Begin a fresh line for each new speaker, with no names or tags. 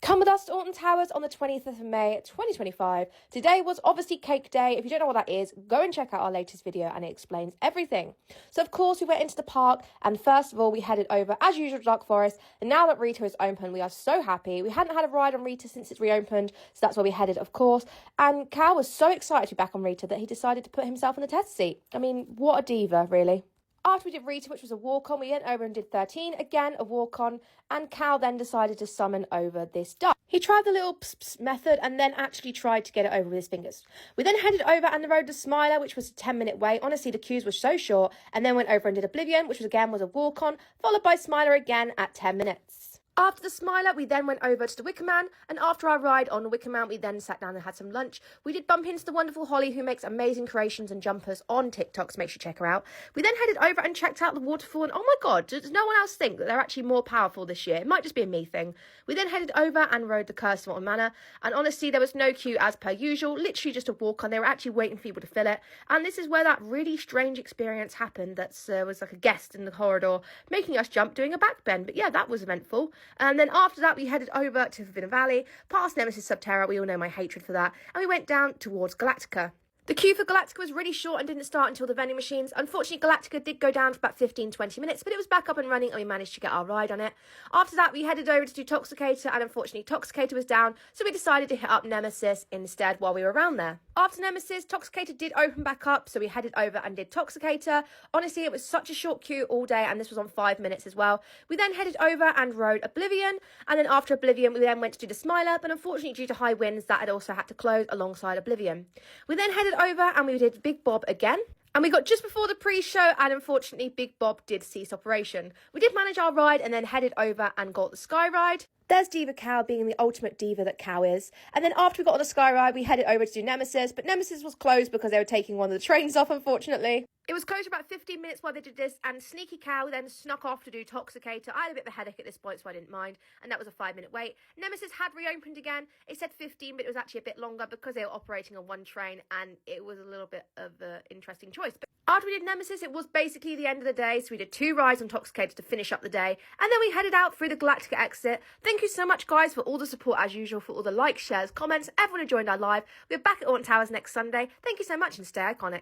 Come with us to Alton Towers on the 20th of May 2025. Today was obviously cake day. If you don't know what that is, go and check out our latest video and it explains everything. So of course we went into the park and first of all we headed over as usual to Dark Forest, and now that Rita is open we are so happy. We hadn't had a ride on Rita since it's reopened, so that's where we headed of course, and Cal was so excited to be back on Rita that he decided to put himself in the test seat. I mean, what a diva really. After we did Rita, which was a walk-on, we went over and did 13, again a walk-on, and Cal then decided to summon over this duck. He tried the little pss method and then actually tried to get it over with his fingers. We then headed over and rode the Smiler, which was a 10-minute wait. Honestly, the queues were so short, and then went over and did Oblivion, which was a walk-on, followed by Smiler again at 10 minutes. After the Smiler, we then went over to the Wickerman, and after our ride on the Wickerman, we then sat down and had some lunch. We did bump into the wonderful Holly, who makes amazing creations and jumpers on TikTok, so make sure you check her out. We then headed over and checked out the waterfall, and oh my god, does no one else think that they're actually more powerful this year? It might just be a me thing. We then headed over and rode the Coastertok Manor, and honestly, there was no queue as per usual, literally just a walk-on. They were actually waiting for people to fill it, and this is where that really strange experience happened. That was like a guest in the corridor making us jump doing a backbend, but yeah, that was eventful. And then after that, we headed over to Forbidden Valley, past Nemesis Subterra, we all know my hatred for that, and we went down towards Galactica. The queue for Galactica was really short and didn't start until the vending machines. Unfortunately, Galactica did go down for about 15-20 minutes, but it was back up and running and we managed to get our ride on it. After that, we headed over to do Toxicator, and unfortunately, Toxicator was down, so we decided to hit up Nemesis instead while we were around there. After Nemesis, Toxicator did open back up, so we headed over and did Toxicator. Honestly, it was such a short queue all day, and this was on 5 minutes as well. We then headed over and rode Oblivion, and then after Oblivion, we then went to do the Smiler, but unfortunately, due to high winds, that had also had to close alongside Oblivion. We then headed over and we did Big Bob again. And we got just before the pre-show, and unfortunately, Big Bob did cease operation. We did manage our ride and then headed over and got the Sky Ride. There's Diva Cow being the ultimate diva that Cow is. And then after we got on the Sky Ride, we headed over to do Nemesis, but Nemesis was closed because they were taking one of the trains off, unfortunately. It was closed for about 15 minutes while they did this, and Sneaky Cow then snuck off to do Toxicator. I had a bit of a headache at this point, so I didn't mind, and that was a 5-minute wait. Nemesis had reopened again. It said 15, but it was actually a bit longer because they were operating on one train, and it was a little bit of an interesting choice. But after we did Nemesis, it was basically the end of the day, so we did 2 rides on Toxicator to finish up the day, and then we headed out through the Galactica exit. Thank you so much, guys, for all the support as usual, for all the likes, shares, comments, everyone who joined our live. We're back at Alton Towers next Sunday. Thank you so much, and stay iconic.